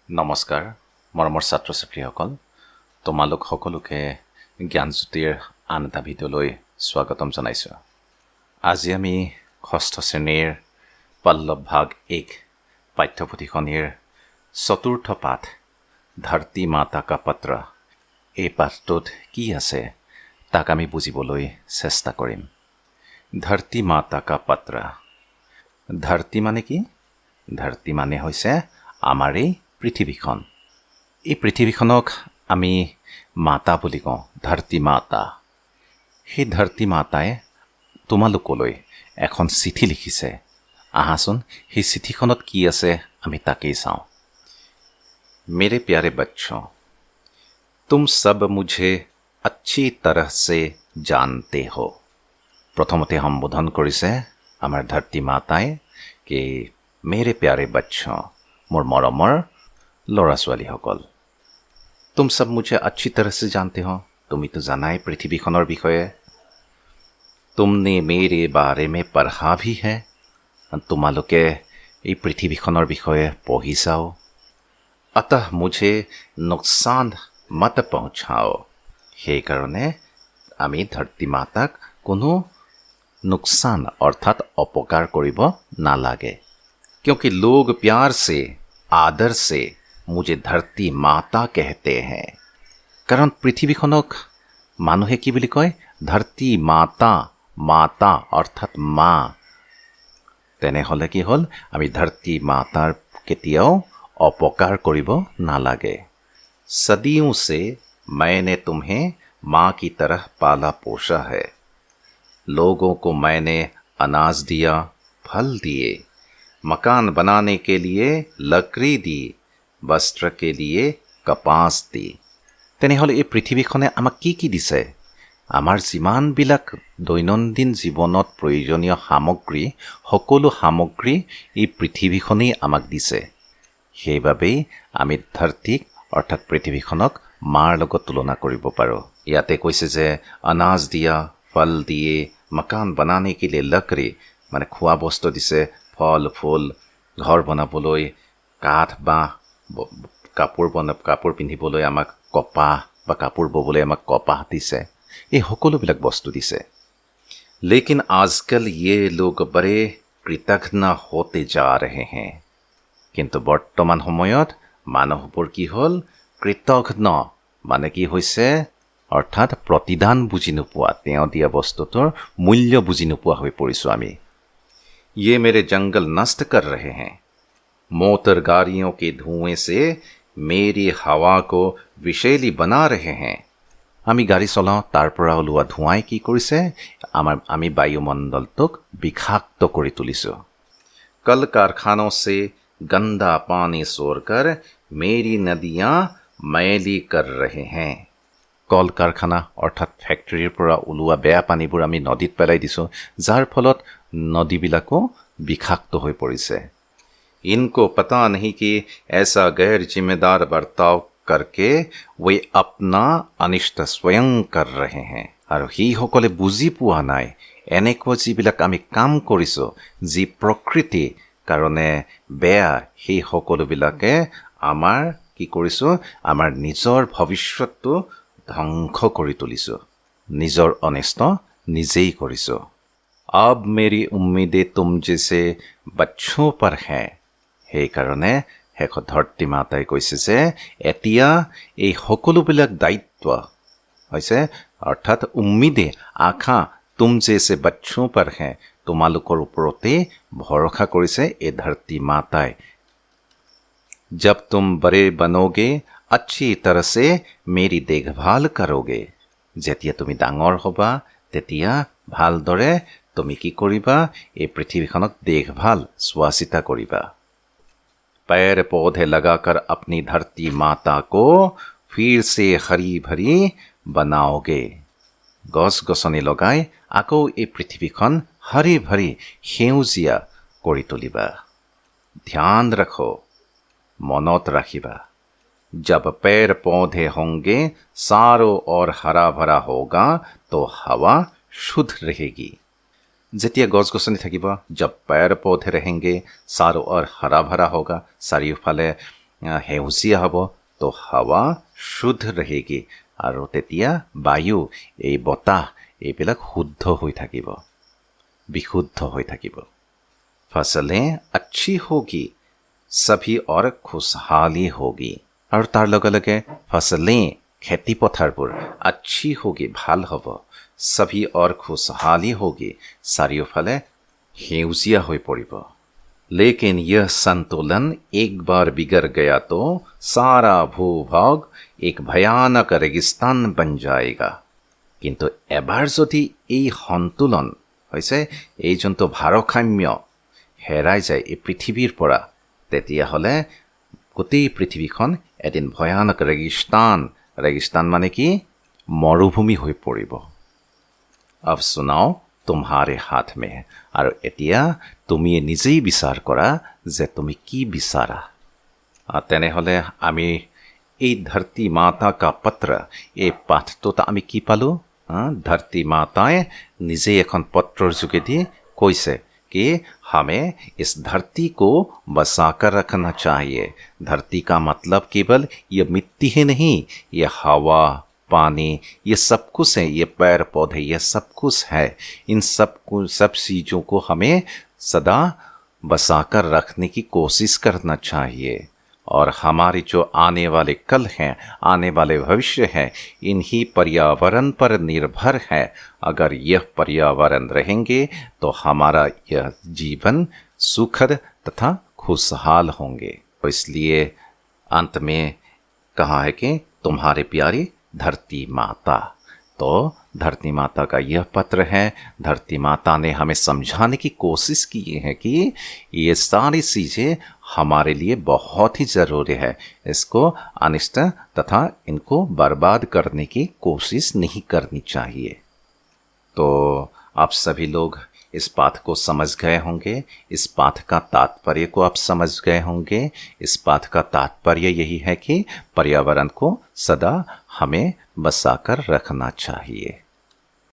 নমস্কাৰ মৰমৰ ছাত্ৰ ছাত্ৰীসকল, তোমালোক সকলোকে জ্ঞানজ্যোতিৰ আন এটা ভিডিঅ'লৈ স্বাগতম জনাইছোঁ। আজি আমি ষষ্ঠ শ্ৰেণীৰ পল্লৱ ভাগ 1 পাঠ্যপুথিখনিৰ চতুৰ্থ পাঠ ধৰতী মাতা কা পত্ৰ এই পাঠটোত কি আছে তাক আমি বুজিবলৈ চেষ্টা কৰিম। ধৰতী মাতা কা পত্ৰ। ধৰতী মানে কি? ধৰতী মানে হৈছে আমাৰ এই পৃথিৱীখন। এই পৃথিৱীখনক আমি মাতা বুলি কওঁ, ধৰতী মাতা। সেই ধৰতী মাতাই তোমালোকলৈ এখন চিঠি লিখিছে। আহাচোন সেই চিঠিখনত কি আছে আমি তাকেই চাওঁ। मेरे प्यारे बच्चों, तुम सब मुझे अच्छी तरह से जानते हो। প্ৰথমতে সম্বোধন কৰিছে আমাৰ ধৰতী মাতাই কি মেৰে প্যাৰে বচ্চোं, মোৰ মৰমৰ ল'ৰা ছোৱালীসকল। তুম সব মুঝে अच्छी तरह से जानते हो। তুমিতো জানাই পৃথিৱীখনৰ বিষয়ে। তুমনে মেৰে বাৰে মে পঢ়া ভি হে। তোমালোকে এই পৃথিৱীখনৰ বিষয়ে পঢ়িছাও। अतः मुझे नुकसान मत पहुँचाओ। সেইকাৰণে আমি ধৰতী মাতাক কোনো नुकसान अर्थात अपकार करिब नालागे। क्योंकि लोग प्यार से आदर से मुझे धरती माता कहते हैं। कारण पृथ्वीखनक मानुहे की बुली कय? धरती माता। माता अर्थात मा। तेने हले की हल आमी धरती मातार केतियाओ अपकार करिब नालागे। सदियों से मैंने तुम्हें माँ की तरह पाला पोषा है। लोगों को मैंने अनाज दिया, फल दिए, मकान बनाने के लिए लकड़ी दी, वस्त्र के लिए कपास दी। তেনেহ'লে এই পৃথিৱীখনে আমাক কি কি দিছে? আমাৰ যিমানবিলাক দৈনন্দিন জীৱনত প্ৰয়োজনীয় সামগ্ৰী, সকলো সামগ্ৰী এই পৃথিৱীখনেই আমাক দিছে। সেইবাবেই আমি ধৰতীক অৰ্থাৎ পৃথিৱীখনক মাৰ লগত তুলনা কৰিব পাৰোঁ। ইয়াতে কৈছে যে অনাজ দিয়া, ফল দিয়ে, মকান বনানে के लिए लकड़ी মানে খোৱা বস্তু দিছে, ফল ফুল, ঘৰ বনাবলৈ কাঠ বা কাপোৰ পিন্ধিবলৈ আমাক কপাহ বা কাপোৰ ববলৈ আমাক কপাহ দিছে। এই সকলোবিলাক বস্তু দিছে। लेकिन आजकल ये लोग बड़े कृतघ्न होते जा रहे हैं। কিন্তু বৰ্তমান সময়ত মানুহবোৰ কি হ'ল? কৃতঘ্ন মানে কি হৈছে? অৰ্থাৎ প্ৰতিদান বুজি নোপোৱা, তেওঁ দিয়া বস্তুটোৰ মূল্য বুজি নোপোৱা হৈ পৰিছোঁ আমি। ये मेरे जंगल नष्ट कर रहे हैं। मोटर गाड़ियों के धुएं से मेरी हवा को विषैली बना रहे हैं। আমি গাড়ী চলাওঁ, তাৰ পৰা ওলোৱা ধোঁৱাই কি কৰিছে? আমি বায়ুমণ্ডলটোক বিষাক্ত কৰি তুলিছোঁ। कल कारखानों से गंदा पानी छोड़कर मेरी नदियाँ मैली कर रहे हैं। কল কাৰখানা অৰ্থাৎ ফেক্টৰীৰ পৰা ওলোৱা বেয়া পানীবোৰ আমি নদীত পেলাই দিছোঁ, যাৰ ফলত নদীবিলাকো বিষাক্ত হৈ পৰিছে। इनको पता नहीं कि ऐसा गैर जिम्मेदार बर्ताव करके वे अपना अनिष्ट स्वयं कर रहे हैं। আৰু সেইসকলে বুজি পোৱা নাই এনেকুৱা যিবিলাক আমি কাম কৰিছোঁ, যি প্ৰকৃতি কাৰণে বেয়া, সেই সকলোবিলাকে আমাৰ কি কৰিছোঁ? আমাৰ নিজৰ ভৱিষ্যতটো ধ্বংস কৰি তুলিছোঁ, নিজৰ অনিষ্ট নিজেই কৰিছোঁ। अब मेरी उम्मीदें तुम जैसे बच्चों पर हैं। সেইকাৰণে শেষত ধৰতী মাতাই কৈছে যে এতিয়া এই সকলোবিলাক দায়িত্ব হৈছে অৰ্থাৎ উম্মিদে আশা তুম জেছে বচ্চোं पर हैं, তোমালোকৰ ওপৰতে ভৰসা কৰিছে এই ধৰতী মাতাই। जब तुम बड़े बनोगे अच्छी तरह से मेरी देखभाल करोगे। যেতিয়া তুমি ডাঙৰ হ'বা তেতিয়া ভালদৰে তুমি কি কৰিবা? এই পৃথিৱীখনক দেখভাল চোৱা চিতা কৰিবা। पैर पौधे लगाकर अपनी धरती माता को फिर से हरी भरी बनाओगे। গছ গছনি লগাই আকৌ এই পৃথিৱীখন হৰি ভৰি সেউজীয়া কৰি তুলিবা। ধ্যান ৰাখো, মনত ৰাখিবা। जब पेड़ पौधे होंगे चारों ओर हरा भरा होगा तो हवा शुद्ध रहेगी। যেতিয়া গছ গছনি থাকিব, जब पेड़ पौधे रहेंगे चारों ओर हरा भरा होगा, চাৰিওফালে সেউজীয়া হ'ব, তো হাৱা শুদ্ধ रहेगी আৰু তেতিয়া বায়ু, এই বতাহ এইবিলাক শুদ্ধ হৈ থাকিব, বিশুদ্ধ হৈ থাকিব। ফচলেं अच्छी होगी सभी और खुशहाली होगी। আৰু তাৰ লগে লগে ফচলেं খেতি পথাৰবোৰ अच्छी होगी ভাল হ'ব, सभी और खुशहाली होगी চাৰিওফালে সেউজীয়া হৈ পৰিব। लेकिन यह संतुलन एक बार बिगड़ गया तो सारा भूभाग एक भयानक रेगिस्तान बन जाएगा। কিন্তু এবাৰ যদি এই সন্তুলন হৈছে, এই যোনটো ভাৰসাম্য হেৰাই যায় এই পৃথিৱীৰ পৰা, তেতিয়াহ'লে গোটেই পৃথিৱীখন এদিন ভয়ানক ৰেগিস্তান মানে কি? মৰুভূমি হৈ পৰিব। अब सुनाओ तुम्हारे हाथ में। আৰু এতিয়া তুমি নিজেই বিচাৰ কৰা যে তুমি কি বিচাৰা। তেনেহ'লে আমি এই ধৰতী মাতা কা পত্ৰ, এই পাঠটোত আমি কি পালোঁ? ধৰতী মাতাই নিজেই এখন পত্ৰৰ যোগেদি কৈছে कि हमें इस धरती को बसा कर रखना चाहिए। धरती का मतलब केवल ये मिट्टी ही नहीं, ये हवा, पानी, ये सब कुछ है, ये पेड़ पौधे, ये सब कुछ है। इन सब चीज़ों को हमें सदा बसा कर रखने की कोशिश करना चाहिए। और हमारे जो आने वाले कल हैं, आने वाले भविष्य हैं, इन्हीं पर्यावरण पर निर्भर है। अगर यह पर्यावरण रहेंगे तो हमारा यह जीवन सुखद तथा खुशहाल होंगे। तो इसलिए अंत में कहा है कि तुम्हारे प्यारी धरती माता। तो धरती माता का यह पत्र है। धरती माता ने हमें समझाने की कोशिश की है कि ये सारी चीज़ें हमारे लिए बहुत ही ज़रूरी है। इसको अनिष्ट तथा इनको बर्बाद करने की कोशिश नहीं करनी चाहिए। तो आप सभी लोग इस पाठ को समझ गए होंगे, इस पाठ का तात्पर्य को आप समझ गए होंगे। इस पाठ का तात्पर्य यही है कि पर्यावरण को सदा हमें बसा कर रखना चाहिए।